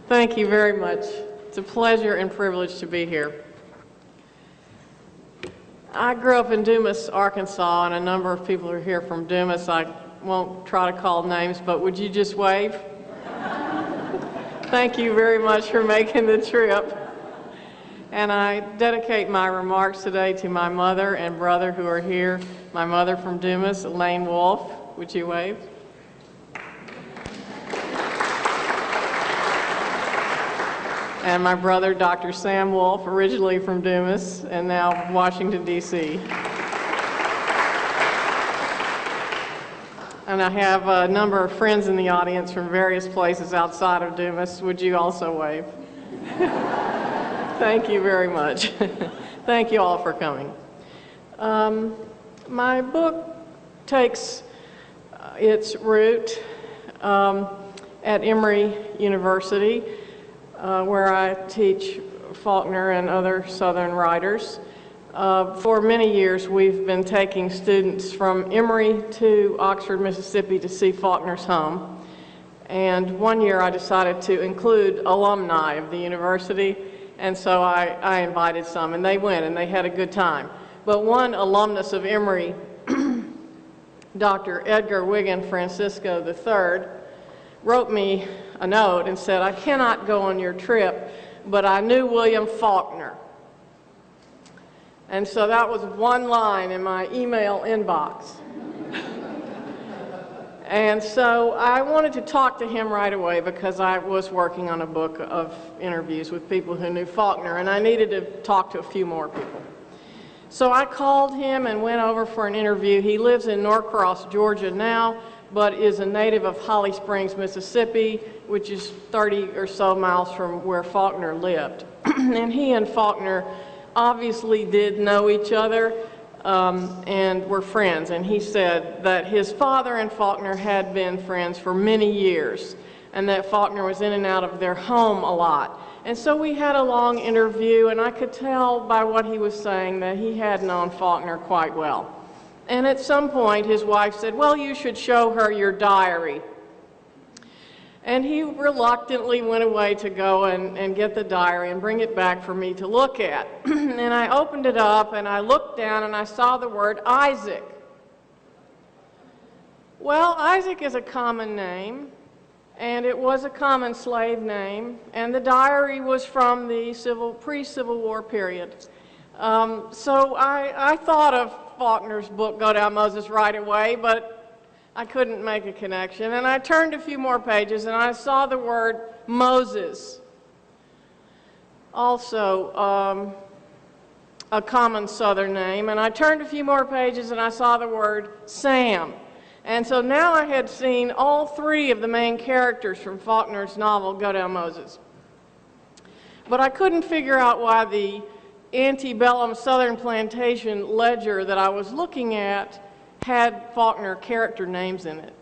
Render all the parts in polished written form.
Thank you very much. It's a pleasure and privilege to be here. I grew up in Dumas, Arkansas, and a number of people are here from Dumas. I won't try to call names, but would you just wave? Thank you very much for making the trip. And I dedicate my remarks today to my mother and brother who are here. My mother from Dumas, Elaine Wolff. Would you wave? And my brother, Dr. Sam Wolff, originally from Dumas and now Washington, D.C. And I have a number of friends in the audience from various places outside of Dumas. Would you also wave? Thank you very much. Thank you all for coming. My book takes its root at Emory University, where I teach Faulkner and other Southern writers. For many years, we've been taking students from Emory to Oxford, Mississippi to see Faulkner's home. And one year I decided to include alumni of the university, and so I invited some, and they went, and they had a good time. But one alumnus of Emory, Dr. Edgar Francisco III, wrote me a note and said, "I cannot go on your trip, but I knew William Faulkner." And so that was one line in my email inbox. And so I wanted to talk to him right away because I was working on a book of interviews with people who knew Faulkner, and I needed to talk to a few more people. So I called him and went over for an interview. He lives in Norcross, Georgia now, but is a native of Holly Springs, Mississippi, which is 30 or so miles from where Faulkner lived. And he and Faulkner obviously did know each other and were friends. And he said that his father and Faulkner had been friends for many years, and that Faulkner was in and out of their home a lot. And so we had a long interview, and I could tell by what he was saying that he had known Faulkner quite well. And at some point, his wife said, "Well, you should show her your diary." And he reluctantly went away to go and get the diary and bring it back for me to look at. And I opened it up, and I looked down, and I saw the word Isaac. Well, Isaac is a common name, and it was a common slave name, and the diary was from the pre-Civil War period. So I thought of Faulkner's book, Go Down Moses, right away, but I couldn't make a connection. And I turned a few more pages, and I saw the word Moses, also a common Southern name. And I turned a few more pages, and I saw the word Sam. And so now I had seen all three of the main characters from Faulkner's novel, Go Down Moses. But I couldn't figure out why the Antebellum Southern Plantation ledger that I was looking at had Faulkner character names in it.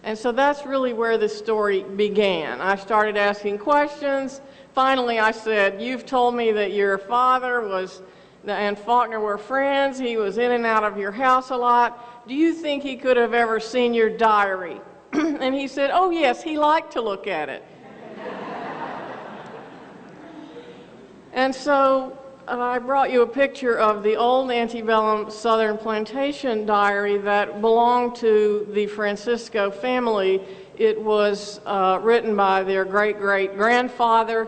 And so that's really where this story began. I started asking questions. Finally, I said, "You've told me that your father and Faulkner were friends. He was in and out of your house a lot. Do you think he could have ever seen your diary?" And he said, "Oh yes, he liked to look at it." And so I brought you a picture of the old antebellum Southern Plantation Diary that belonged to the Francisco family. It was written by their great-great-grandfather,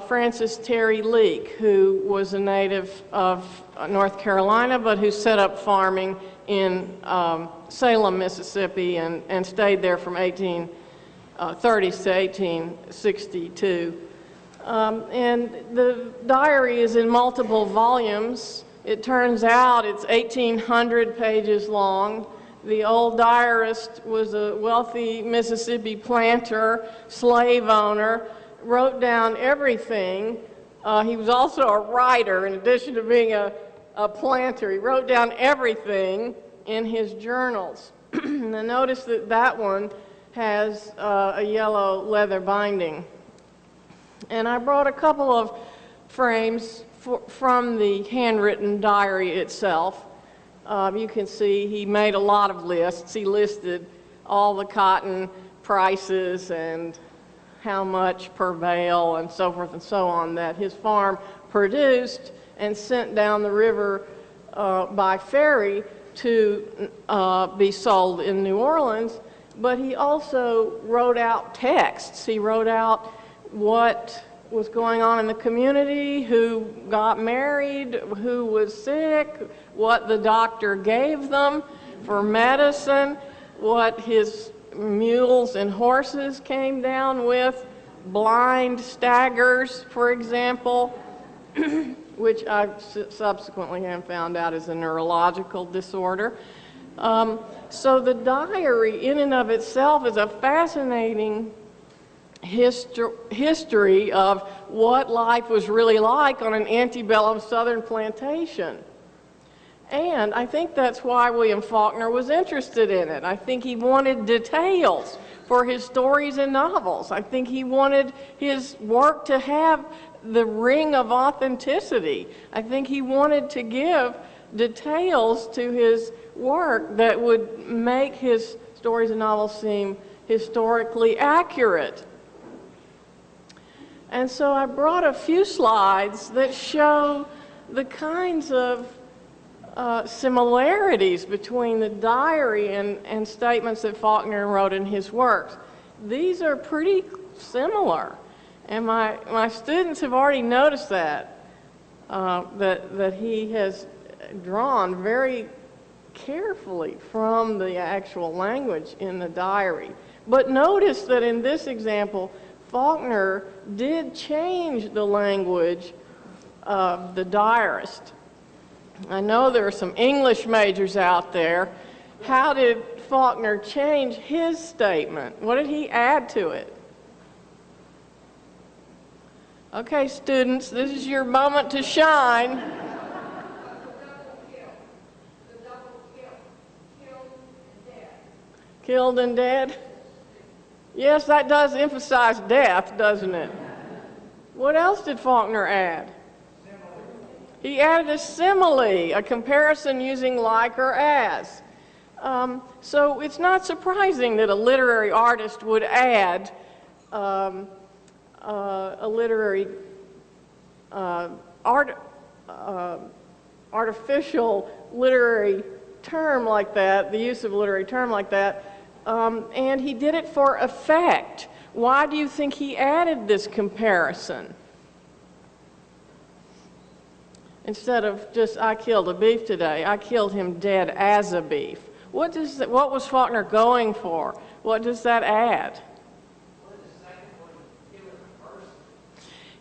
Francis Terry Leake, who was a native of North Carolina, but who set up farming in Salem, Mississippi, and stayed there from 1830s to 1862. And the diary is in multiple volumes. It turns out it's 1,800 pages long. The old diarist was a wealthy Mississippi planter, slave owner, wrote down everything. He was also a writer in addition to being a planter. He wrote down everything in his journals. Now notice that that one has a yellow leather binding. And I brought a couple of frames from the handwritten diary itself. You can see he made a lot of lists. He listed all the cotton prices and how much per bale and so forth and so on that his farm produced and sent down the river by ferry to be sold in New Orleans. But he also wrote out texts. He wrote out what was going on in the community, who got married, who was sick, what the doctor gave them for medicine, what his mules and horses came down with, blind staggers, for example, which I subsequently have found out is a neurological disorder. So the diary in and of itself is a fascinating history of what life was really like on an antebellum Southern plantation. And I think that's why William Faulkner was interested in it. I think he wanted details for his stories and novels. I think he wanted his work to have the ring of authenticity. I think he wanted to give details to his work that would make his stories and novels seem historically accurate. And so I brought a few slides that show the kinds of similarities between the diary and statements that Faulkner wrote in his works. These are pretty similar, and my students have already noticed that he has drawn very carefully from the actual language in the diary. But notice that in this example, Faulkner did change the language of the diarist. I know there are some English majors out there. How did Faulkner change his statement? What did he add to it? Okay, students, this is your moment to shine. Killed and dead? Yes, that does emphasize death, doesn't it? What else did Faulkner add? He added a simile, a comparison using like or as. So it's not surprising that a literary artist would add a literary artificial literary term like that, the use of a literary term like that, and he did it for effect. Why do you think he added this comparison? Instead of just, I killed a beef today, I killed him dead as a beef. What was Faulkner going for? What does that add?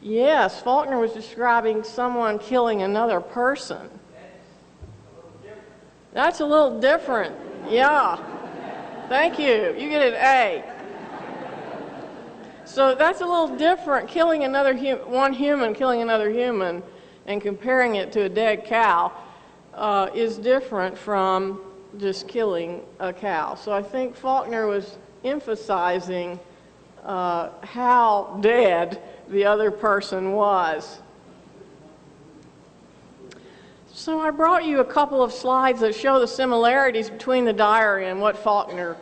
Yes, Faulkner was describing someone killing another person. That's a little different. Yeah. Thank you. You get an A. So that's a little different. Killing another one human, killing another human, and comparing it to a dead cow is different from just killing a cow. So I think Faulkner was emphasizing how dead the other person was. So I brought you a couple of slides that show the similarities between the diary and what Faulkner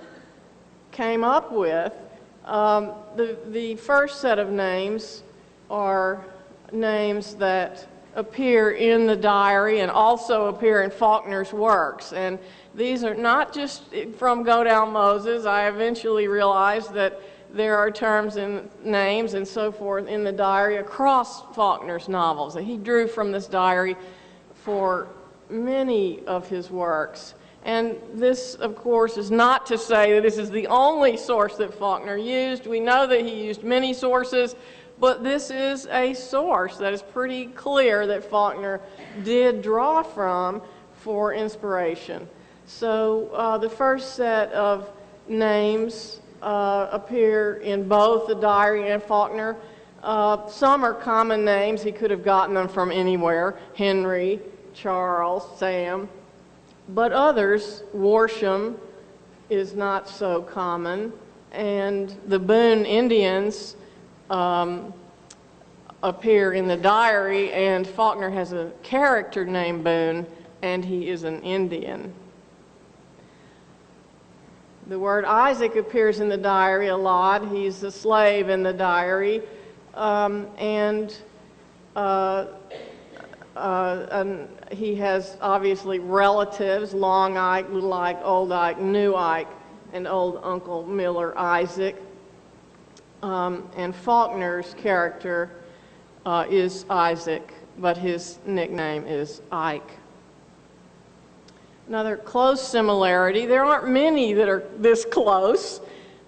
came up with. The first set of names are names that appear in the diary and also appear in Faulkner's works. And these are not just from Go Down Moses. I eventually realized that there are terms and names and so forth in the diary across Faulkner's novels that he drew from this diary for many of his works. And this, of course, is not to say that this is the only source that Faulkner used. We know that he used many sources, but this is a source that is pretty clear that Faulkner did draw from for inspiration. So the first set of names appear in both the diary and Faulkner. Some are common names. He could have gotten them from anywhere. Henry, Charles, Sam. But others, Worsham is not so common. And the Boone Indians appear in the diary, and Faulkner has a character named Boone, and he is an Indian. The word Isaac appears in the diary a lot. He's a slave in the diary. And he has obviously relatives, Long Ike, Little Ike, Old Ike, New Ike, and Old Uncle Miller Isaac. And Faulkner's character is Isaac, but his nickname is Ike. Another close similarity, there aren't many that are this close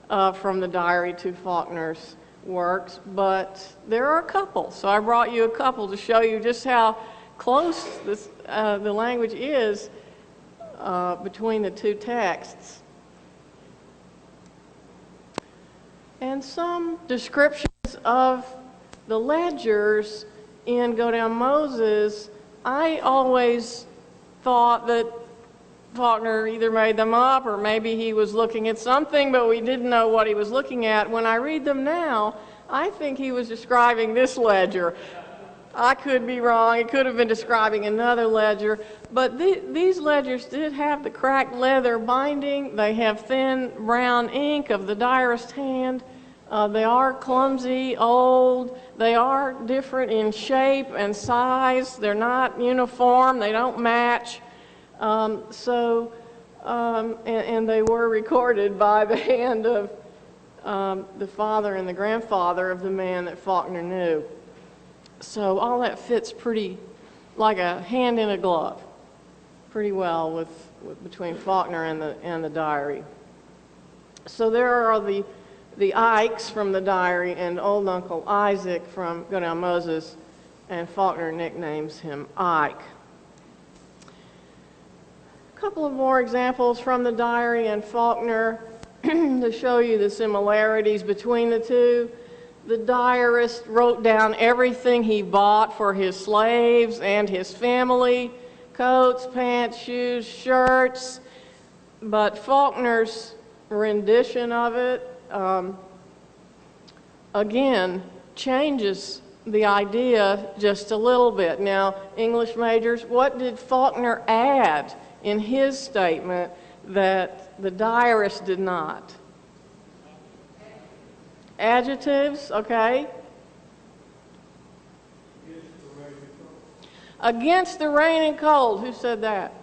from the diary to Faulkner's works, but there are a couple. So I brought you a couple to show you just how close this, the language is between the two texts. And some descriptions of the ledgers in Go Down Moses, I always thought that Faulkner either made them up or maybe he was looking at something, but we didn't know what he was looking at. When I read them now, I think he was describing this ledger. I could be wrong. It could have been describing another ledger. But these ledgers did have the cracked leather binding. They have thin brown ink of the diarist's hand. They are clumsy, old. They are different in shape and size. They're not uniform. They don't match. And they were recorded by the hand of the father and the grandfather of the man that Faulkner knew. So all that fits pretty like a hand in a glove, pretty well with between Faulkner and the diary. So there are the Ikes from the diary and Old Uncle Isaac from Go Down Moses, and Faulkner nicknames him Ike. A couple of more examples from the diary and Faulkner to show you the similarities between the two. The diarist wrote down everything he bought for his slaves and his family, coats, pants, shoes, shirts, but Faulkner's rendition of it, again, changes the idea just a little bit. Now, English majors, what did Faulkner add in his statement that the diarist did not? Adjectives, okay. Against the rain and cold. Who said that?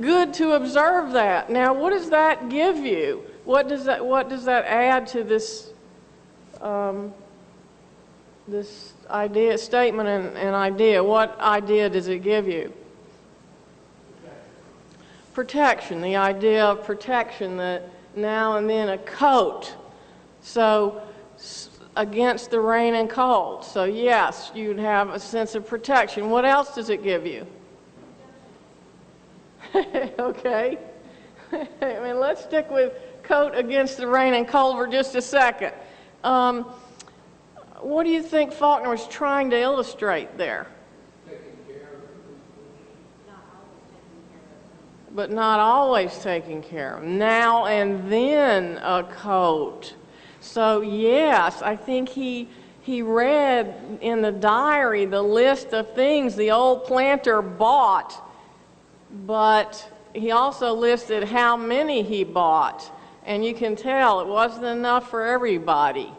Good to observe that. Now, what does that give you? What does that add to this this idea, statement and idea? What idea does it give you? Protection. The idea of protection, that now and then a coat. So against the rain and cold. So yes, you'd have a sense of protection. What else does it give you? Okay. I mean, let's stick with coat against the rain and cold for just a second. What do you think Faulkner was trying to illustrate there? But not always taking care of. Now and then a coat. So yes, I think he read in the diary the list of things the old planter bought, but he also listed how many he bought. And you can tell it wasn't enough for everybody.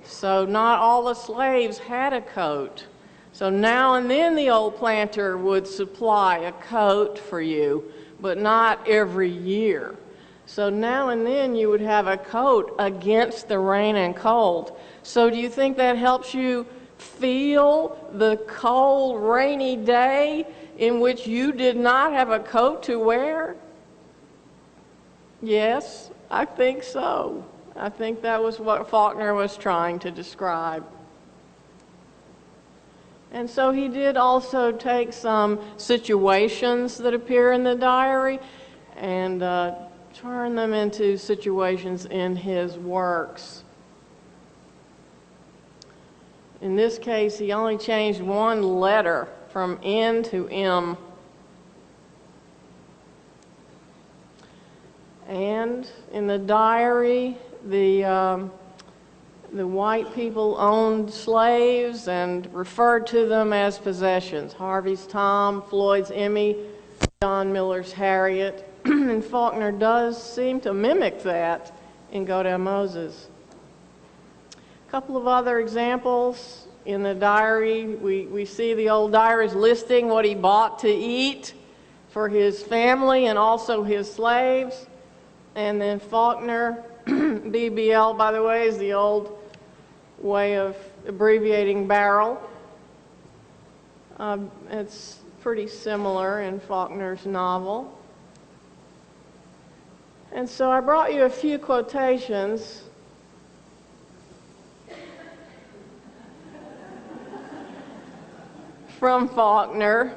So not all the slaves had a coat. So now and then the old planter would supply a coat for you, but not every year. So now and then you would have a coat against the rain and cold. So do you think that helps you feel the cold, rainy day in which you did not have a coat to wear? Yes, I think so. I think that was what Faulkner was trying to describe. And so he did also take some situations that appear in the diary and turn them into situations in his works. In this case, he only changed one letter from N to M. And in the diary, the white people owned slaves and referred to them as possessions. Harvey's Tom, Floyd's Emmy, John Miller's Harriet. and Faulkner does seem to mimic that in Go Down Moses. A couple of other examples in the diary. We see the old diarist listing what he bought to eat for his family and also his slaves. And then Faulkner, BBL, by the way, is the old way of abbreviating barrel. It's pretty similar in Faulkner's novel. And so I brought you a few quotations. From Faulkner.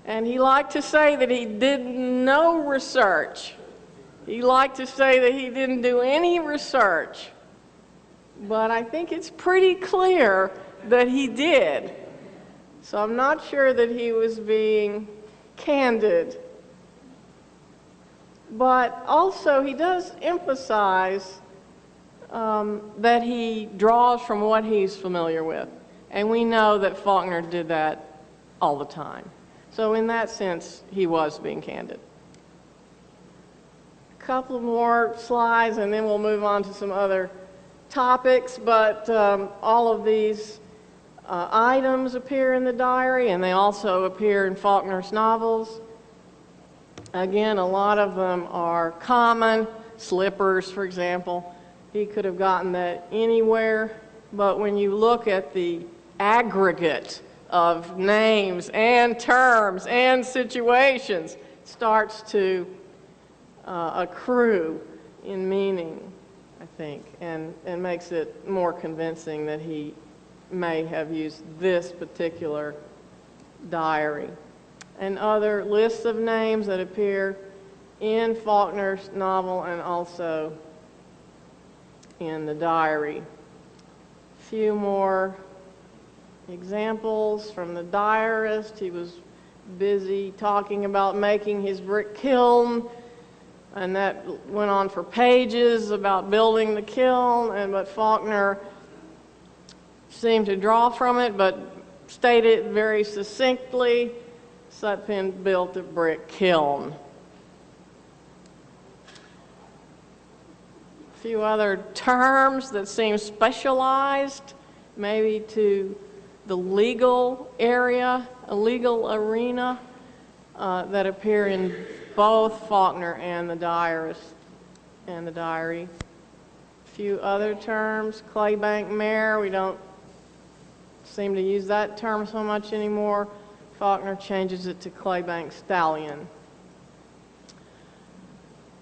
And he liked to say that he did no research. He liked to say that he didn't do any research. But I think it's pretty clear that he did. So I'm not sure that he was being candid. But also he does emphasize that he draws from what he's familiar with. And we know that Faulkner did that all the time. So in that sense, he was being candid. A couple more slides and then we'll move on to some other topics. But all of these items appear in the diary, and they also appear in Faulkner's novels. Again, a lot of them are common. Slippers, for example. He could have gotten that anywhere. But when you look at the aggregate of names and terms and situations, it starts to accrue in meaning, I think, and makes it more convincing that he may have used this particular diary. And other lists of names that appear in Faulkner's novel and also in the diary. A few more examples from the diarist. He was busy talking about making his brick kiln, and that went on for pages about building the kiln, but Faulkner seemed to draw from it, but stated very succinctly, Sutphin built a brick kiln. A few other terms that seem specialized, maybe to the legal area, a legal arena, that appear in both Faulkner and the diarist and the diary. A few other terms, claybank mare, we don't seem to use that term so much anymore. Faulkner changes it to claybank stallion.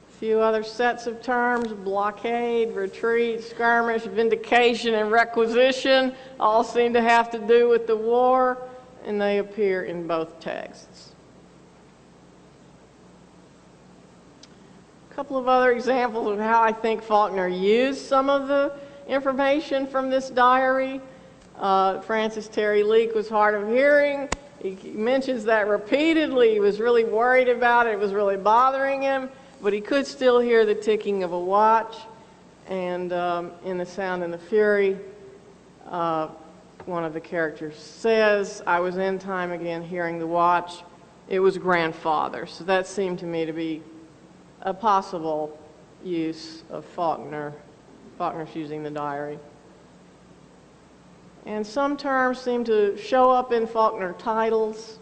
A few other sets of terms, blockade, retreat, skirmish, vindication, and requisition, all seem to have to do with the war, and they appear in both texts. A couple of other examples of how I think Faulkner used some of the information from this diary. Francis Terry Leake was hard of hearing. He mentions that repeatedly. He was really worried about it. It was really bothering him. But he could still hear the ticking of a watch. And in The Sound and the Fury, one of the characters says, I was in time again hearing the watch. It was grandfather. So that seemed to me to be a possible use of Faulkner's using the diary. And some terms seem to show up in Faulkner titles.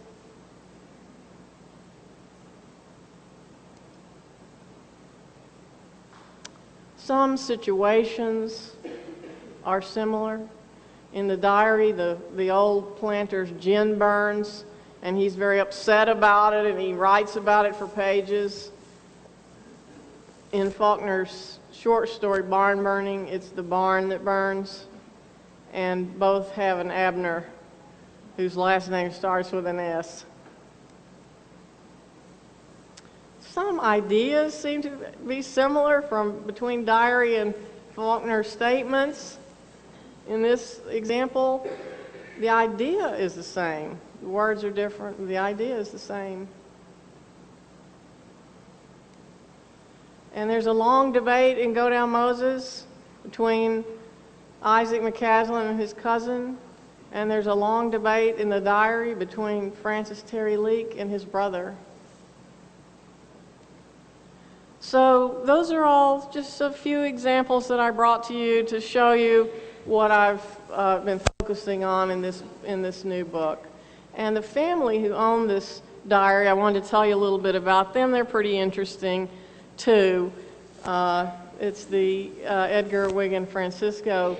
Some situations are similar. In the diary, the old planter's gin burns, and he's very upset about it, and he writes about it for pages. In Faulkner's short story, Barn Burning, it's the barn that burns. And both have an Abner whose last name starts with an S. Some ideas seem to be similar between diary and Faulkner statements. In this example, the idea is the same. The words are different, the idea is the same. And there's a long debate in Go Down Moses between Isaac McCaslin and his cousin, and there's a long debate in the diary between Francis Terry Leake and his brother. So those are all just a few examples that I brought to you to show you what I've been focusing on in this new book. And the family who owned this diary, I wanted to tell you a little bit about them. They're pretty interesting too. It's the Edgar Francisco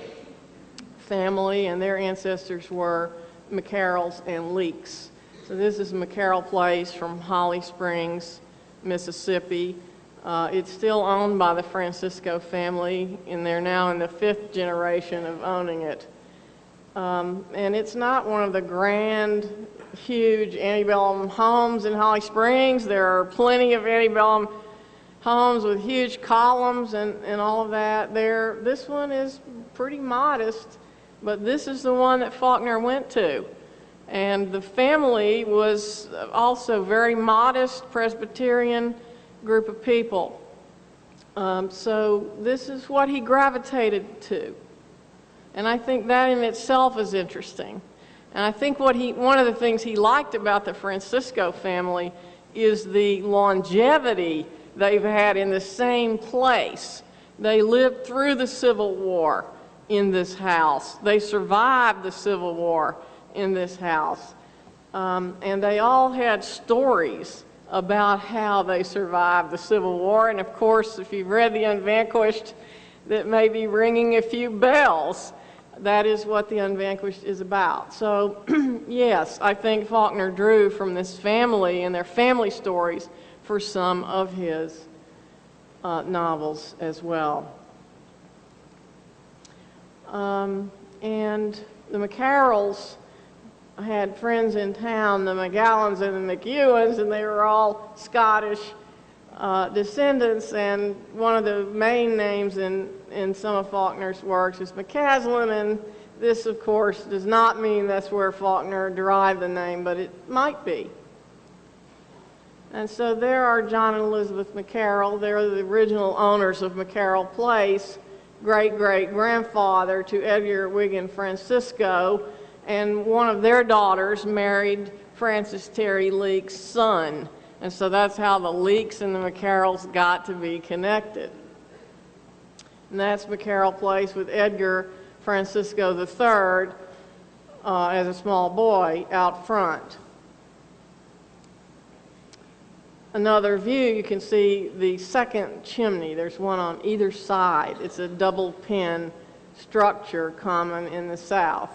family, and their ancestors were McCarrolls and Leakes. So this is McCarroll Place from Holly Springs, Mississippi. It's still owned by the Francisco family, and they're now in the 5th generation of owning it. And it's not one of the grand, huge antebellum homes in Holly Springs. There are plenty of antebellum homes with huge columns and all of that. This one is pretty modest, but this is the one that Faulkner went to. And the family was also very modest Presbyterian group of people. So this is what he gravitated to. And I think that in itself is interesting. And I think one of the things he liked about the Francisco family is the longevity they've had in the same place. They lived through the Civil War in this house. They survived the Civil War in this house. And they all had stories about how they survived the Civil War. And of course, if you've read The Unvanquished, that may be ringing a few bells. That is what The Unvanquished is about. So yes, I think Faulkner drew from this family and their family stories for some of his novels as well. And the McCarrolls had friends in town, the McGowans and the McEwens, and they were all Scottish descendants, and one of the main names in some of Faulkner's works is McCaslin, and this, of course, does not mean that's where Faulkner derived the name, but it might be. And so there are John and Elizabeth McCarroll. They're the original owners of McCarroll Place, great-great-grandfather to Edgar Francisco, and one of their daughters married Francis Terry Leake's son. And so that's how the Leakes and the McCarrolls got to be connected. And that's McCarroll Place with Edgar Francisco III as a small boy out front. Another view, you can see the second chimney. There's one on either side. It's a double pin structure common in the South.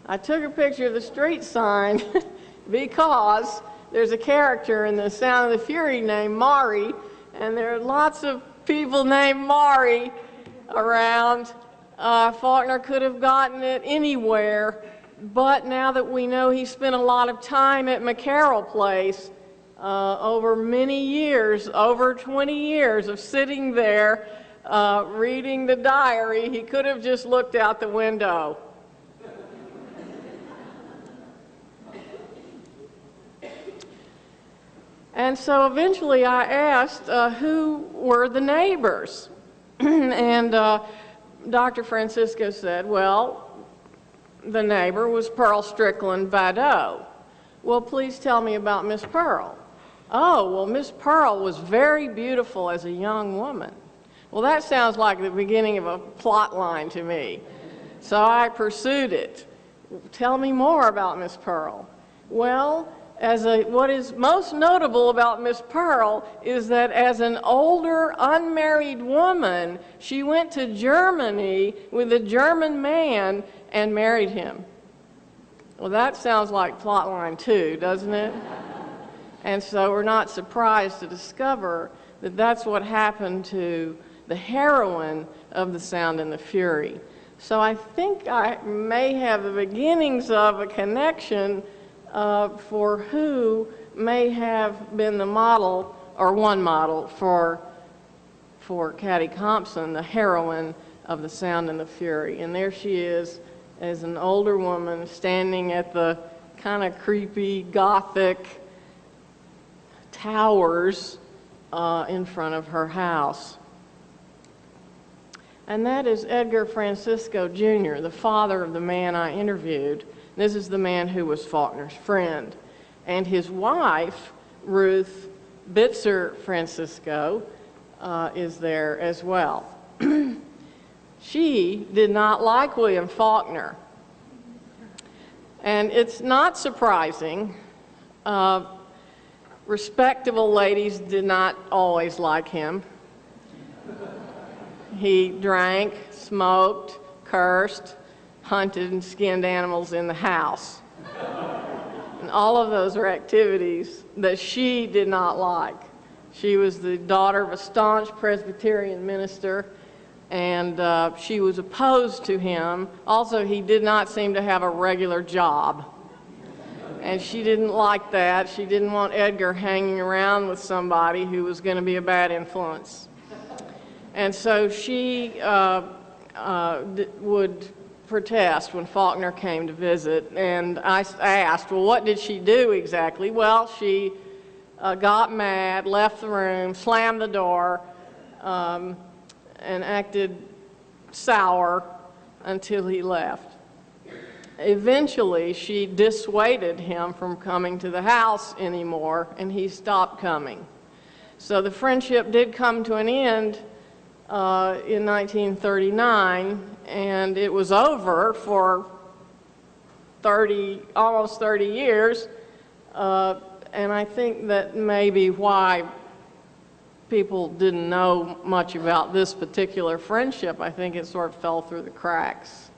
I took a picture of the street sign because there's a character in The Sound of the Fury named Maury, and there are lots of people named Maury around. Faulkner could have gotten it anywhere, but now that we know he spent a lot of time at McCarroll Place, over many years, over 20 years of sitting there reading the diary, he could have just looked out the window. And so eventually I asked who were the neighbors. And Dr. Francisco said, well, the neighbor was Pearl Strickland Badeau. Well, please tell me about Miss Pearl. Oh, well, Miss Pearl was very beautiful as a young woman. Well, that sounds like the beginning of a plot line to me. So I pursued it. Tell me more about Miss Pearl. Well, what is most notable about Miss Pearl is that as an older, unmarried woman, she went to Germany with a German man and married him. Well, that sounds like plotline too, doesn't it? And so we're not surprised to discover that that's what happened to the heroine of The Sound and the Fury. So I think I may have the beginnings of a connection for who may have been the model, or one model, for Catty Compson, the heroine of The Sound and the Fury. And there she is as an older woman standing at the kind of creepy Gothic towers in front of her house. And that is Edgar Francisco Jr., the father of the man I interviewed. This is the man who was Faulkner's friend. And his wife, Ruth Betsy Francisco is there as well. She did not like William Faulkner. And it's not surprising. Respectable ladies did not always like him. He drank, smoked, cursed, hunted, and skinned animals in the house. And all of those are activities that she did not like. She was the daughter of a staunch Presbyterian minister, and she was opposed to him. Also, he did not seem to have a regular job. And she didn't like that. She didn't want Edgar hanging around with somebody who was going to be a bad influence. And so she would protest when Faulkner came to visit. And I asked, well, what did she do exactly? Well, she got mad, left the room, slammed the door, and acted sour until he left. Eventually, she dissuaded him from coming to the house anymore, and he stopped coming. So the friendship did come to an end in 1939, and it was over for almost 30 years, and I think that may be why people didn't know much about this particular friendship. I think it sort of fell through the cracks.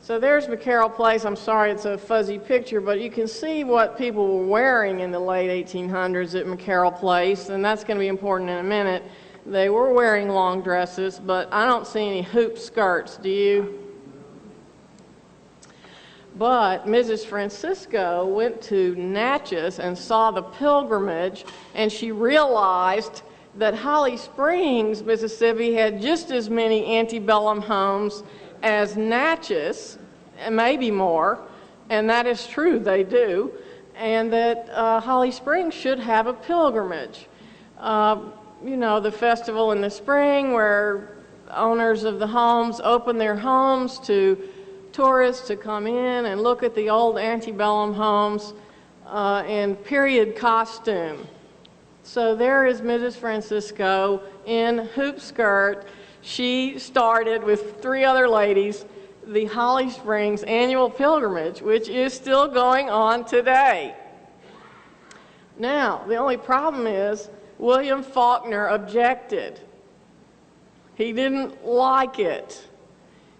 So there's McCarroll Place. I'm sorry it's a fuzzy picture, but you can see what people were wearing in the late 1800s at McCarroll Place, and that's going to be important in a minute. They were wearing long dresses, but I don't see any hoop skirts, do you? But Mrs. Francisco went to Natchez and saw the pilgrimage, and she realized that Holly Springs, Mississippi, had just as many antebellum homes as Natchez, and maybe more, and that is true, they do, and that Holly Springs should have a pilgrimage. You know, the festival in the spring where owners of the homes open their homes to tourists to come in and look at the old antebellum homes in period costume. So there is Mrs. Francisco in hoop skirt. She started with 3 other ladies the Holly Springs annual pilgrimage, which is still going on today. Now, the only problem is William Faulkner objected. He didn't like it.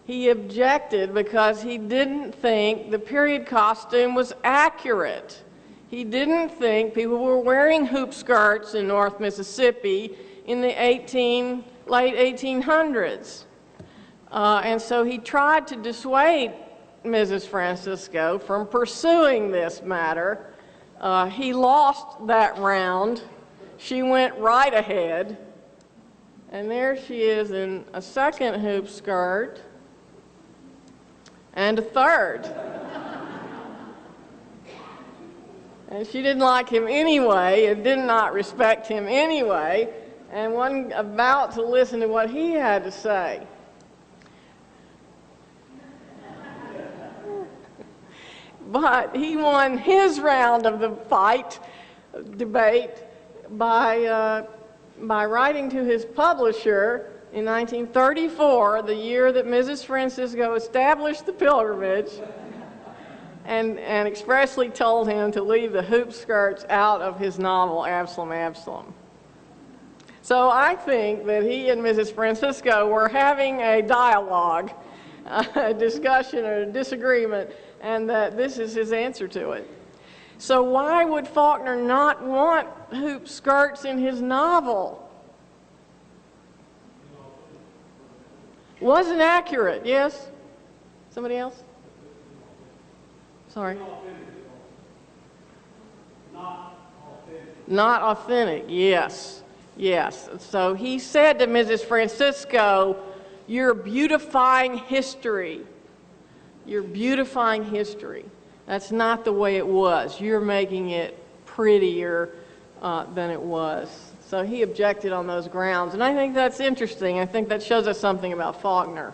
He objected because he didn't think the period costume was accurate. He didn't think people were wearing hoop skirts in North Mississippi in the late 1800s. And so he tried to dissuade Mrs. Francisco from pursuing this matter. He lost that round. She went right ahead. And there she is in a second hoop skirt and a third. And she didn't like him anyway and did not respect him anyway, and wasn't about to listen to what he had to say. But he won his round of the debate by writing to his publisher in 1934, the year that Mrs. Francisco established the pilgrimage, and expressly told him to leave the hoop skirts out of his novel, Absalom, Absalom. So I think that he and Mrs. Francisco were having a dialogue, a discussion or a disagreement, and that this is his answer to it. So why would Faulkner not want hoop skirts in his novel? Wasn't accurate, yes? Somebody else? Sorry. Not authentic, yes. Yes. So he said to Mrs. Francisco, "You're beautifying history. You're beautifying history. That's not the way it was. You're making it prettier than it was." So he objected on those grounds. And I think that's interesting. I think that shows us something about Faulkner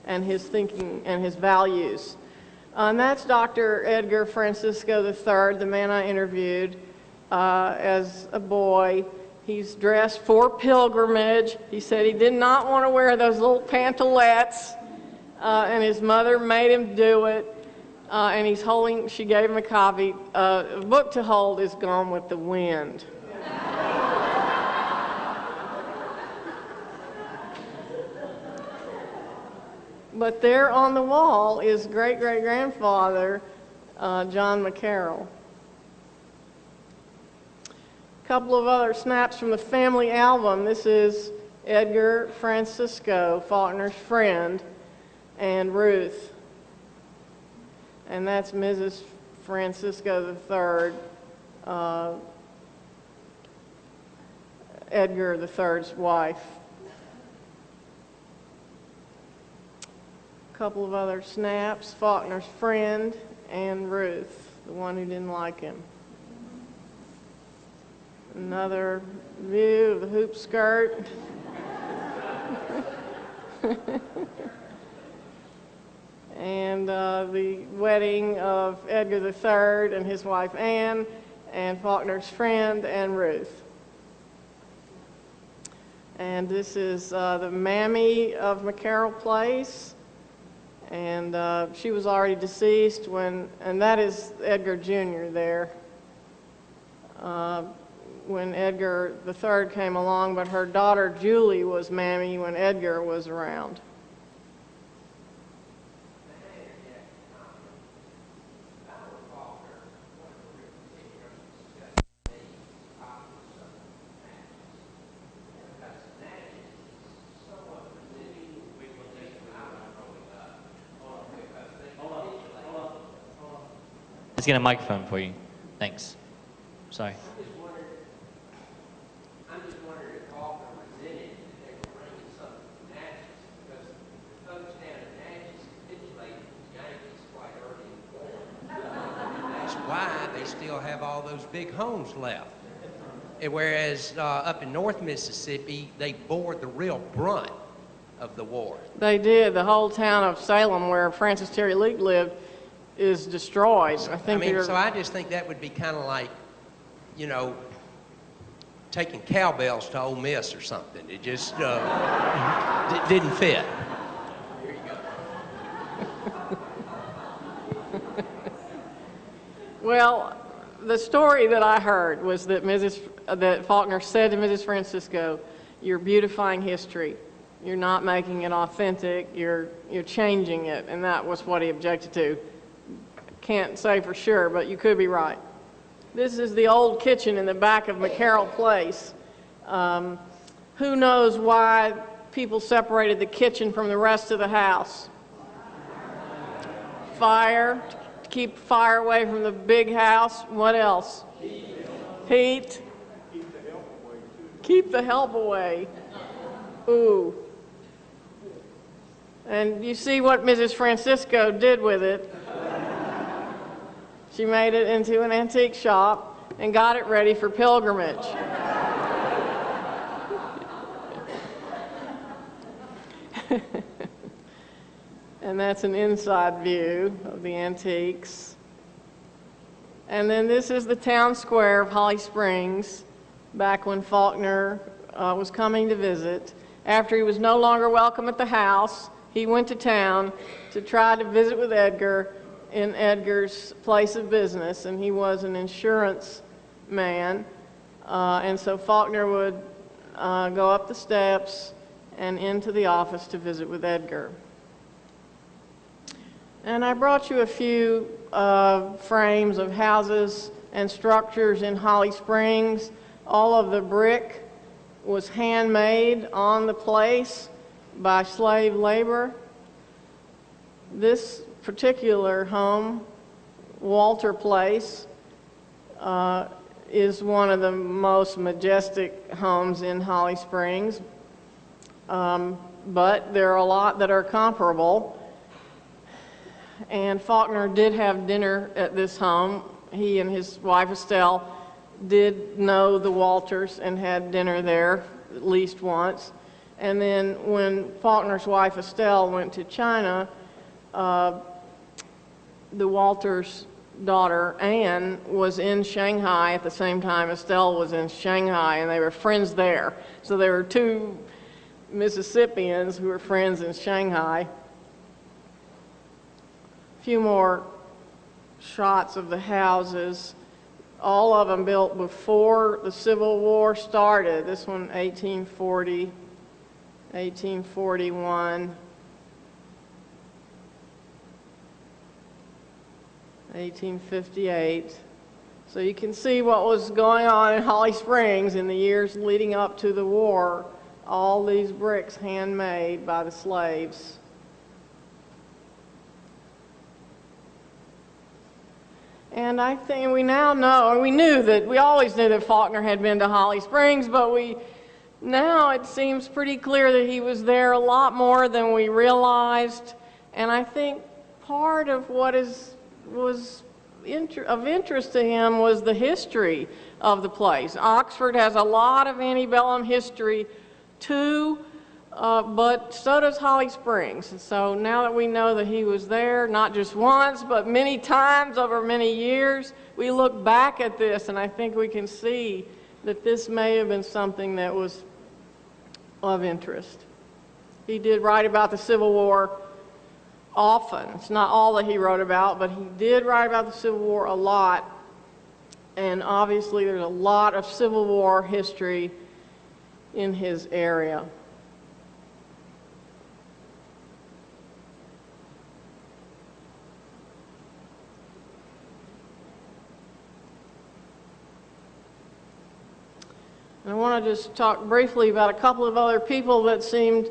and his thinking and his values. And that's Dr. Edgar Francisco III, the man I interviewed. as a boy. He's dressed for pilgrimage. He said he did not want to wear those little pantalettes, and his mother made him do it. And he's holding, she gave him a copy. A book to hold is Gone with the Wind. But there on the wall is great-great-grandfather John McCarroll. A couple of other snaps from the family album. This is Edgar Francisco, Faulkner's friend, and Ruth. And that's Mrs. Francisco III, Edgar III's wife. A couple of other snaps, Faulkner's friend and Ruth, the one who didn't like him. Another view of the hoop skirt. And the wedding of Edgar III and his wife Anne, and Faulkner's friend and Ruth. And this is the mammy of McCarroll Place. And she was already deceased when, and that is Edgar Jr. there. When Edgar III came along, but her daughter Julie was mammy when Edgar was around. Let's get a microphone for you. Thanks. Sorry. I'm just wondering if Faulkner resented that they were bringing something from Natchez, because the folks down in Natchez capitulated with the Yankees quite early in the war. That's why they still have all those big homes left. And whereas up in North Mississippi, they bore the real brunt of the war. They did. The whole town of Salem, where Francis Terry Leake lived, is destroyed. So I just think that would be kind of like, you know, taking cowbells to Ole Miss or something. It just didn't fit. Here you go. Well, the story that I heard was that that Faulkner said to Mrs. Francisco, "You're beautifying history. You're not making it authentic. You're changing it," and that was what he objected to. Can't say for sure, but you could be right. This is the old kitchen in the back of McCarroll Place. Who knows why people separated the kitchen from the rest of the house? Fire, to keep fire away from the big house. What else? Heat. Keep the help away. Ooh. And you see what Mrs. Francisco did with it. She made it into an antique shop and got it ready for pilgrimage. And that's an inside view of the antiques. And then this is the town square of Holly Springs, back when Faulkner was coming to visit. After he was no longer welcome at the house, he went to town to try to visit with Edgar in Edgar's place of business, and he was an insurance man. And so Faulkner would go up the steps and into the office to visit with Edgar. And I brought you a few frames of houses and structures in Holly Springs. All of the brick was handmade on the place by slave labor. This particular home, Walter Place, is one of the most majestic homes in Holly Springs, but there are a lot that are comparable. And Faulkner did have dinner at this home. He and his wife Estelle did know the Walters and had dinner there at least once. And then when Faulkner's wife Estelle went to China, the Walters daughter, Anne, was in Shanghai at the same time Estelle was in Shanghai, and they were friends there. So there were two Mississippians who were friends in Shanghai. A few more shots of the houses, all of them built before the Civil War started. This one, 1840, 1841. 1858. So you can see what was going on in Holly Springs in the years leading up to the war. All these bricks handmade by the slaves. And I think we now know, and we always knew that Faulkner had been to Holly Springs, but now it seems pretty clear that he was there a lot more than we realized. And I think part of what was of interest to him was the history of the place. Oxford has a lot of antebellum history too, but so does Holly Springs. And so now that we know that he was there, not just once, but many times over many years, we look back at this and I think we can see that this may have been something that was of interest. He did write about the Civil War often. It's not all that he wrote about, but he did write about the Civil War a lot. And obviously there's a lot of Civil War history in his area. And I want to just talk briefly about a couple of other people that seemed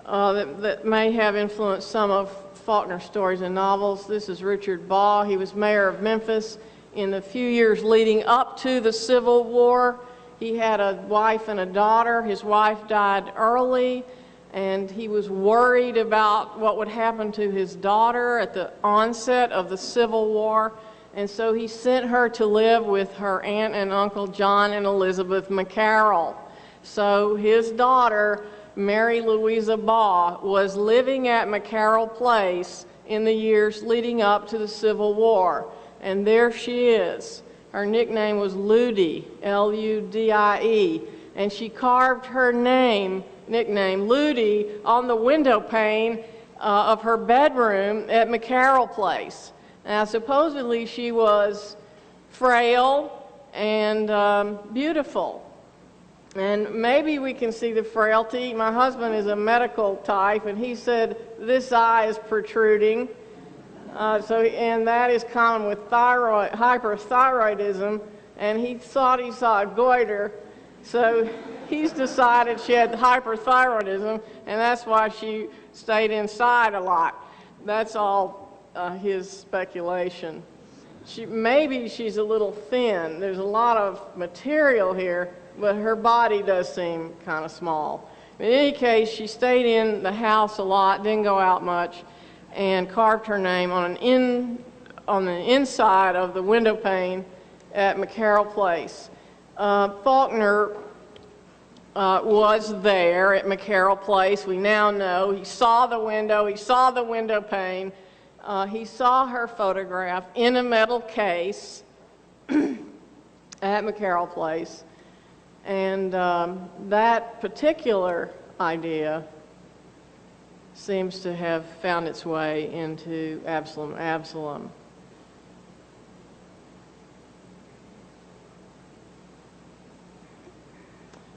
that may have influenced some of Faulkner's stories and novels. This is Richard Baugh. He was mayor of Memphis in the few years leading up to the Civil War. He had a wife and a daughter. His wife died early, and he was worried about what would happen to his daughter at the onset of the Civil War. And so he sent her to live with her aunt and uncle John and Elizabeth McCarroll. So his daughter, Mary Louisa Baugh, was living at McCarroll Place in the years leading up to the Civil War. And there she is. Her nickname was Ludie, L-U-D-I-E. And she carved her nickname, Ludie, on the window pane of her bedroom at McCarroll Place. Now, supposedly she was frail and beautiful. And maybe we can see the frailty. My husband is a medical type, and he said this eye is protruding. And that is common with hyperthyroidism, and he thought he saw a goiter. So he's decided she had hyperthyroidism, and that's why she stayed inside a lot. That's all his speculation. Maybe she's a little thin. There's a lot of material here, but her body does seem kind of small. In any case, she stayed in the house a lot, didn't go out much, and carved her name on the inside of the window pane at McCarroll Place. Faulkner was there at McCarroll Place. We now know he saw the window, he saw the window pane, he saw her photograph in a metal case at McCarroll Place. And that particular idea seems to have found its way into Absalom.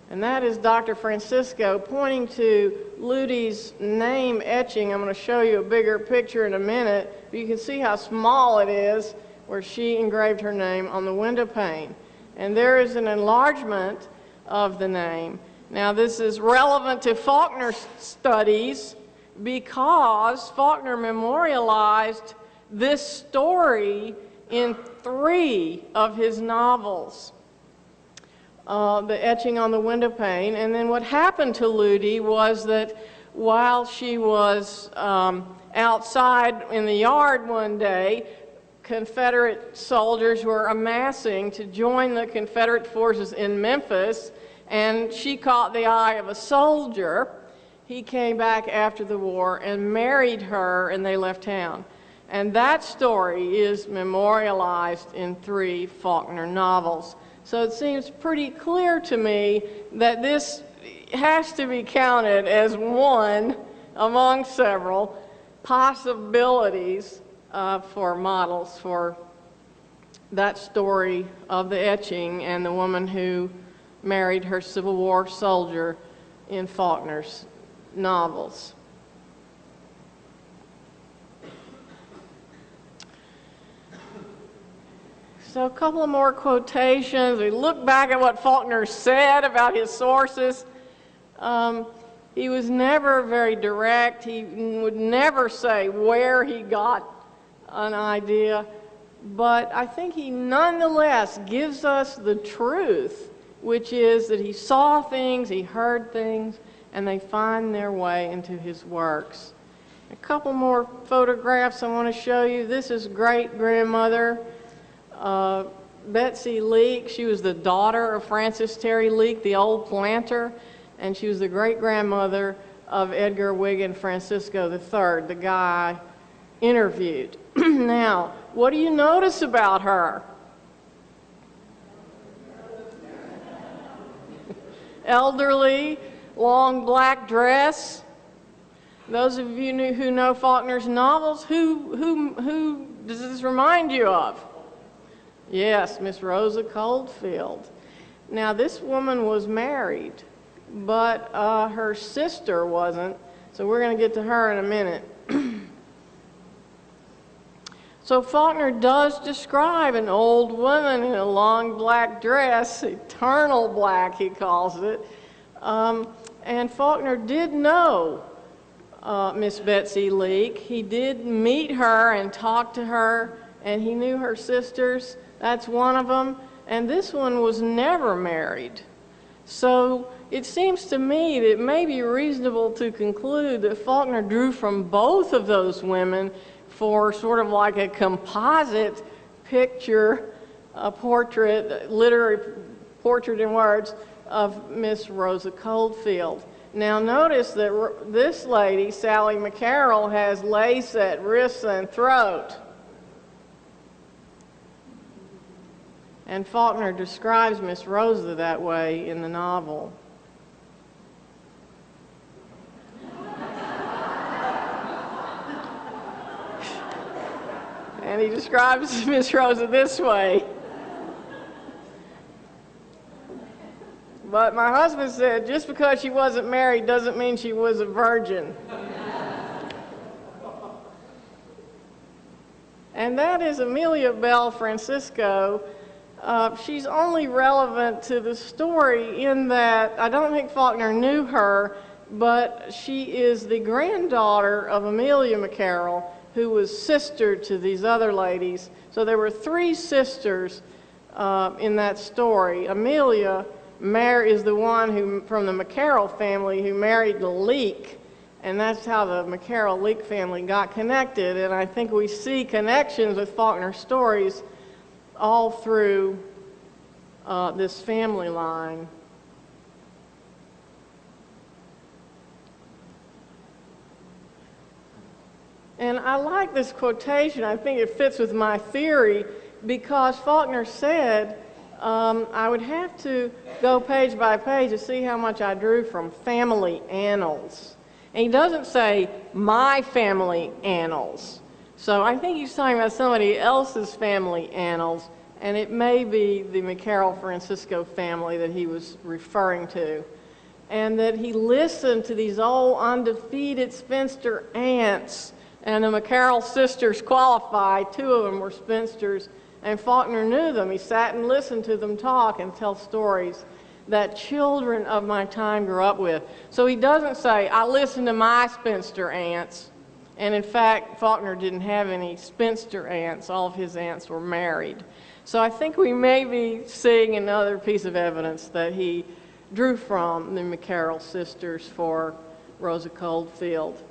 And that is Dr. Francisco pointing to Ludie's name etching. I'm going to show you a bigger picture in a minute, but you can see how small it is where she engraved her name on the window pane. And there is an enlargement of the name. Now, this is relevant to Faulkner's studies because Faulkner memorialized this story in 3 of his novels. The etching on the window pane. And then what happened to Ludie was that while she was outside in the yard one day, Confederate soldiers were amassing to join the Confederate forces in Memphis, and she caught the eye of a soldier. He came back after the war and married her, and they left town. And that story is memorialized in 3 Faulkner novels. So it seems pretty clear to me that this has to be counted as one among several possibilities for models for that story of the etching and the woman who married her Civil War soldier in Faulkner's novels. So a couple of more quotations. We look back at what Faulkner said about his sources. He was never very direct. He would never say where he got an idea. But I think he nonetheless gives us the truth, which is that he saw things, he heard things, and they find their way into his works. A couple more photographs I want to show you. This is great-grandmother Betsy Leake. She was the daughter of Francis Terry Leake, the old planter, and she was the great-grandmother of Edgar Francisco III, the guy interviewed. Now, what do you notice about her? Elderly, long black dress. Those of you who know Faulkner's novels, who does this remind you of? Yes, Miss Rosa Coldfield. Now, this woman was married, but her sister wasn't, so we're going to get to her in a minute. So Faulkner does describe an old woman in a long black dress, eternal black he calls it, and Faulkner did know Miss Betsy Leake. He did meet her and talk to her, and he knew her sisters. That's one of them, and this one was never married. So it seems to me that it may be reasonable to conclude that Faulkner drew from both of those women for sort of like a composite picture, a portrait, literary portrait in words, of Miss Rosa Coldfield. Now notice that this lady, Sally McCarroll, has lace at wrists and throat. And Faulkner describes Miss Rosa that way in the novel. And he describes Miss Rosa this way. But my husband said, just because she wasn't married doesn't mean she was a virgin. And that is Amelia Bell Francisco. She's only relevant to the story in that I don't think Faulkner knew her, but she is the granddaughter of Amelia McCarroll, who was sister to these other ladies. So there were 3 sisters in that story. Amelia is the one who, from the McCarroll family, who married the Leake, and that's how the McCarroll-Leake family got connected. And I think we see connections with Faulkner's stories all through this family line. And I like this quotation. I think it fits with my theory because Faulkner said, I would have to go page by page to see how much I drew from family annals. And he doesn't say my family annals. So I think he's talking about somebody else's family annals, and it may be the McCarroll Francisco family that he was referring to. And that he listened to these old undefeated spinster aunts, and the McCarroll sisters qualified. 2 of them were spinsters, and Faulkner knew them. He sat and listened to them talk and tell stories that children of my time grew up with. So he doesn't say, I listened to my spinster aunts. And in fact, Faulkner didn't have any spinster aunts. All of his aunts were married. So I think we may be seeing another piece of evidence that he drew from the McCarroll sisters for Rosa Coldfield.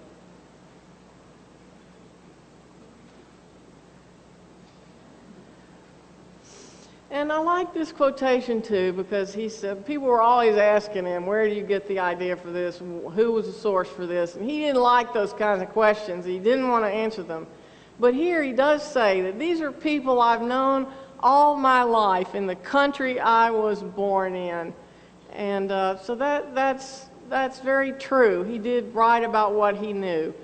And I like this quotation too, because he said, people were always asking him, where do you get the idea for this? Who was the source for this? And he didn't like those kinds of questions. He didn't want to answer them. But here he does say that these are people I've known all my life in the country I was born in. And so that's very true. He did write about what he knew.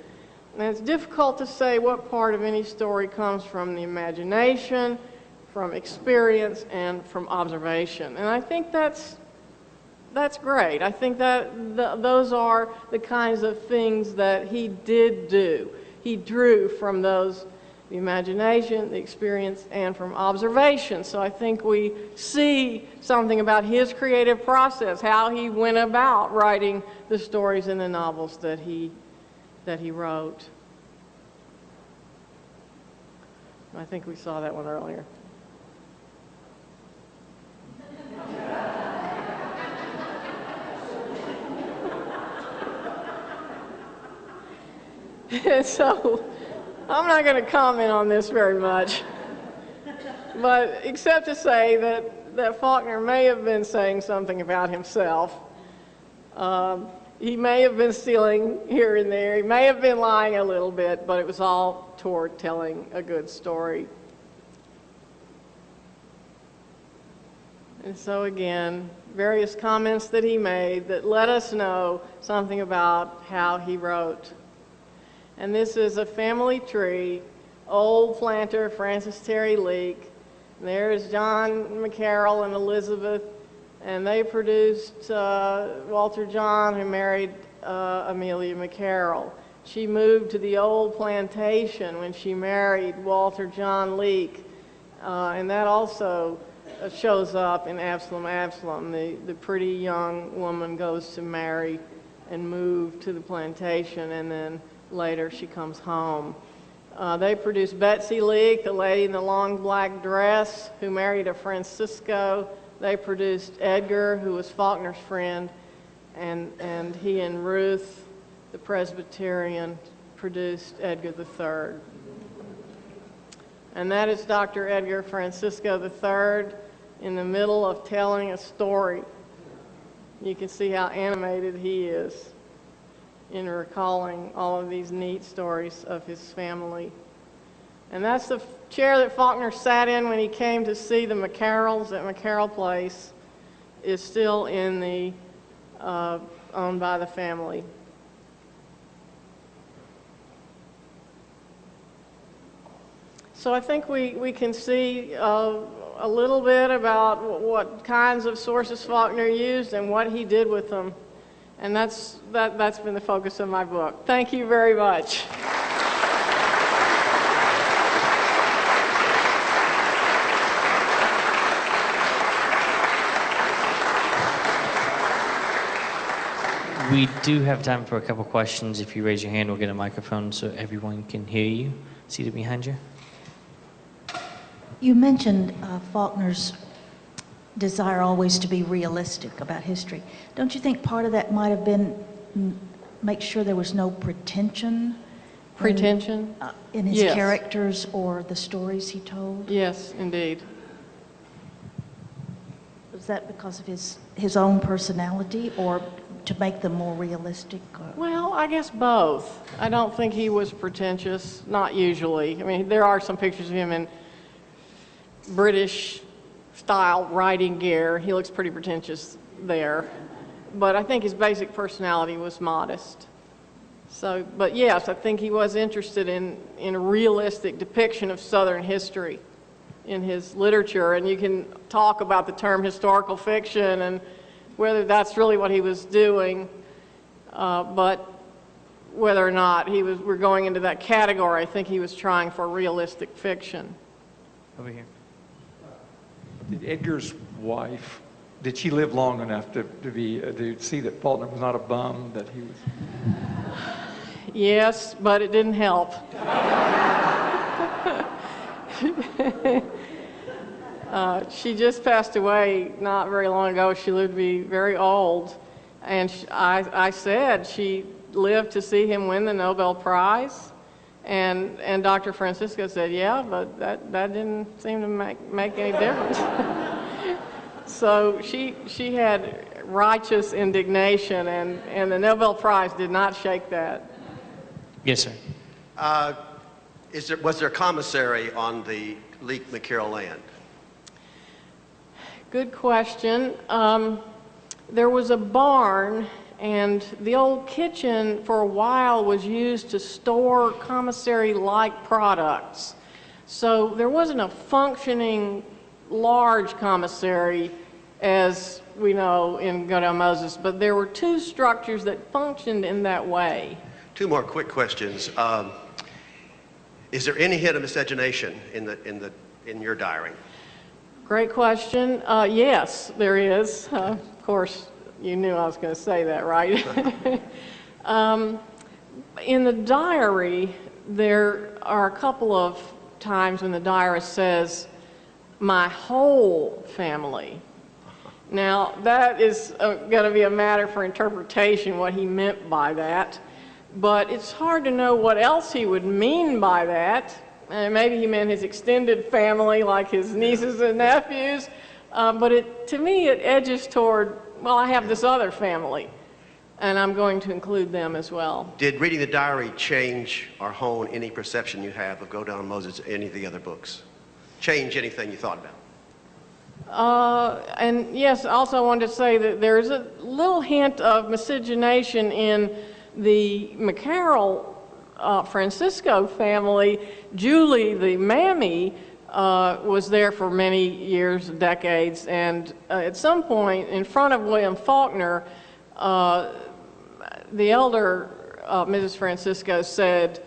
And it's difficult to say what part of any story comes from the imagination, from experience, and from observation. And I think that's great. I think that those are the kinds of things that he did do. He drew from those, the imagination, the experience, and from observation. So I think we see something about his creative process, how he went about writing the stories and the novels that he wrote. I think we saw that one earlier. So I'm not going to comment on this very much, but except to say that Faulkner may have been saying something about himself. He may have been stealing here and there. He may have been lying a little bit, but it was all toward telling a good story. And so again, various comments that he made that let us know something about how he wrote. And this is a family tree, old planter Francis Terry Leake. There's John McCarroll and Elizabeth, and they produced Walter John, who married Amelia McCarroll. She moved to the old plantation when she married Walter John Leake, and that also shows up in Absalom, Absalom. The pretty young woman goes to marry and move to the plantation, and then later she comes home. They produced Betsy Leake, the lady in the long black dress, who married a Francisco. They produced Edgar, who was Faulkner's friend, and he and Ruth, the Presbyterian, produced Edgar III. And that is Dr. Edgar Francisco III in the middle of telling a story. You can see how animated he is in recalling all of these neat stories of his family. And that's the chair that Faulkner sat in when he came to see the McCarrolls at McCarroll Place, is still in the owned by the family. So I think we can see a little bit about what kinds of sources Faulkner used and what he did with them. And that's been the focus of my book. Thank you very much. We do have time for a couple questions. If you raise your hand, we'll get a microphone so everyone can hear you. Seated behind you. You mentioned Faulkner's desire always to be realistic about history. Don't you think part of that might have been make sure there was no pretension? Pretension? In his Yes. characters or the stories he told? Yes, indeed. Was that because of his own personality or to make them more realistic? Or? Well, I guess both. I don't think he was pretentious, not usually. I mean, there are some pictures of him in British-style riding gear. He looks pretty pretentious there. But I think his basic personality was modest. So, but yes, I think he was interested in a realistic depiction of Southern history in his literature. And you can talk about the term historical fiction and whether that's really what he was doing, but whether or not we're going into that category, I think he was trying for realistic fiction. Over here. Did Edgar's wife, did she live long enough to see that Faulkner was not a bum, that he was? Yes, but it didn't help. She just passed away not very long ago. She lived to be very old. And I said she lived to see him win the Nobel Prize. And Dr. Francisco said, yeah, but that didn't seem to make any difference. So she had righteous indignation, and the Nobel Prize did not shake that. Yes, sir. Was there a commissary on the Leake McCarroll land? Good question. There was a barn, and the old kitchen for a while was used to store commissary-like products. So there wasn't a functioning large commissary as we know in Godel Moses, but there were two structures that functioned in that way. Two more quick questions. Is there any hint of miscegenation in your diary? Great question. Yes, there is. Of course, you knew I was going to say that, right? In the diary, there are a couple of times when the diarist says, "my whole family." Now, that is going to be a matter for interpretation, what he meant by that. But it's hard to know what else he would mean by that. Maybe he meant his extended family, like his nieces and nephews. But to me, it edges toward, well, I have this other family, and I'm going to include them as well. Did reading the diary change or hone any perception you have of Godel Moses or any of the other books? Change anything you thought about? And yes, also I wanted to say that there's a little hint of miscegenation in the McCarroll Francisco family. Julie, the mammy, was there for many years, decades, and at some point in front of William Faulkner, the elder Mrs. Francisco said,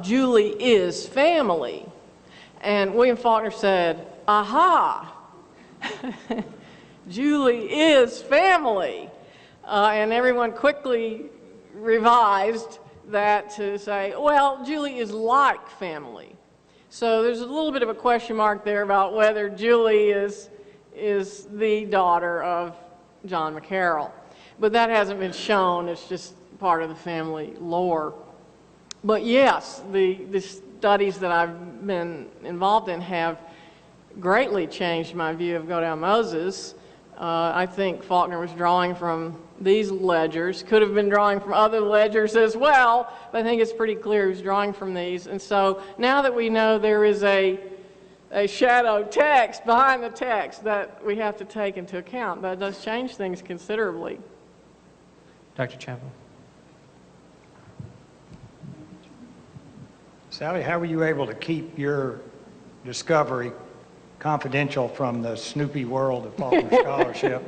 "Julie is family." And William Faulkner said, "Aha! Julie is family." And everyone quickly revised that to say, well, Julie is like family. So there's a little bit of a question mark there about whether Julie is the daughter of John McCarroll. But that hasn't been shown. It's just part of the family lore. But yes, the studies that I've been involved in have greatly changed my view of Godel Moses. I think Faulkner was drawing from these ledgers, could have been drawing from other ledgers as well, but I think it's pretty clear he was drawing from these. And so now that we know there is a shadow text behind the text that we have to take into account, that does change things considerably. Dr. Chappell. Sally, how were you able to keep your discovery confidential from the Snoopy world of Faulkner scholarship?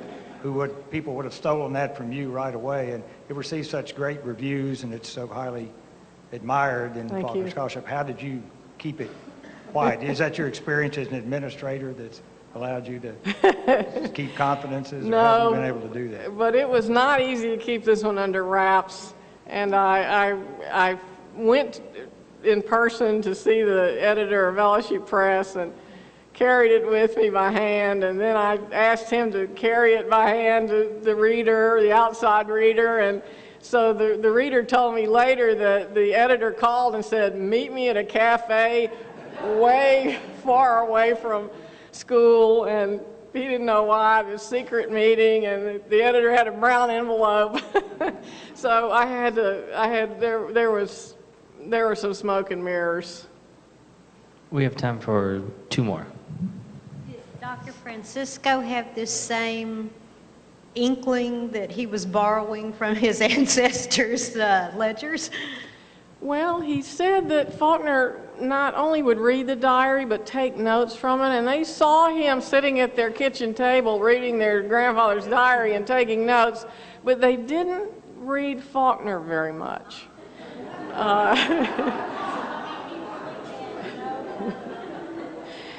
People would have stolen that from you right away, and it received such great reviews, and it's so highly admired in Thank Faulkner you. scholarship. How did you keep it quiet? Is that your experience as an administrator that's allowed you to keep confidences, or have you been able to do that? But it was not easy to keep this one under wraps, and I went in person to see the editor of LSU Press and carried it with me by hand, and then I asked him to carry it by hand to the reader, the outside reader, and so the reader told me later that the editor called and said, "Meet me at a cafe way far away from school," and he didn't know why. It was a secret meeting, and the editor had a brown envelope. So there were some smoke and mirrors. We have time for two more. Did Dr. Francisco have this same inkling that he was borrowing from his ancestors' ledgers? Well, he said that Faulkner not only would read the diary, but take notes from it, and they saw him sitting at their kitchen table reading their grandfather's diary and taking notes, but they didn't read Faulkner very much.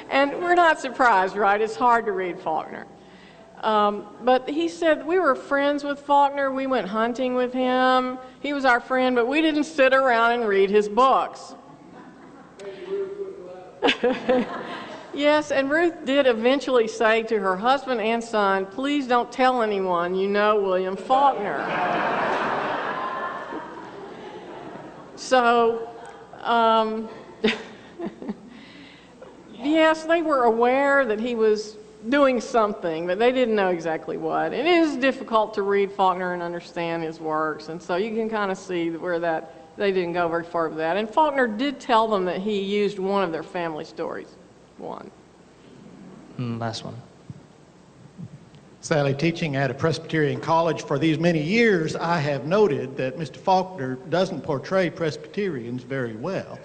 And we're not surprised, right? It's hard to read Faulkner. But he said we were friends with Faulkner. We went hunting with him. He was our friend, but we didn't sit around and read his books. Yes, and Ruth did eventually say to her husband and son, "Please don't tell anyone you know William Faulkner." So, yes, they were aware that he was doing something, but they didn't know exactly what. It is difficult to read Faulkner and understand his works, and so you can kind of see where that they didn't go very far with that. And Faulkner did tell them that he used one of their family stories. One. Last one. Sally, teaching at a Presbyterian college for these many years, I have noted that Mr. Faulkner doesn't portray Presbyterians very well.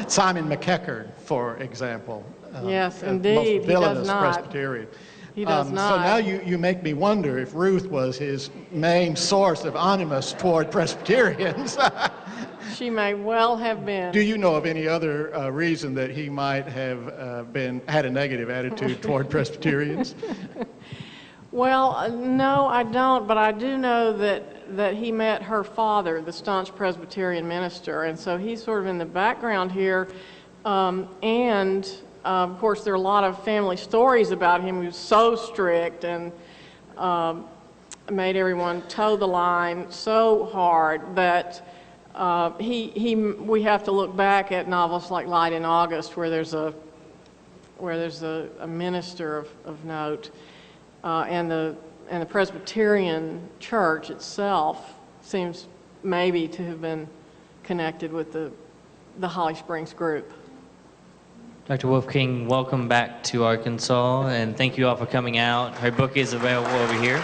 Simon McEachern, for example. Yes, most indeed, he villainous does not. Presbyterian. He does not. So now you make me wonder if Ruth was his main source of animus toward Presbyterians. She may well have been. Do you know of any other reason that he might have had a negative attitude toward Presbyterians? Well, no, I don't, but I do know that he met her father, the staunch Presbyterian minister, and so he's sort of in the background here. Of course, there are a lot of family stories about him. He was so strict and made everyone toe the line so hard that we have to look back at novels like Light in August, where there's a minister of note, and the Presbyterian Church itself seems maybe to have been connected with the Holly Springs group. Dr. Wolff-King, welcome back to Arkansas, and thank you all for coming out. Her book is available over here.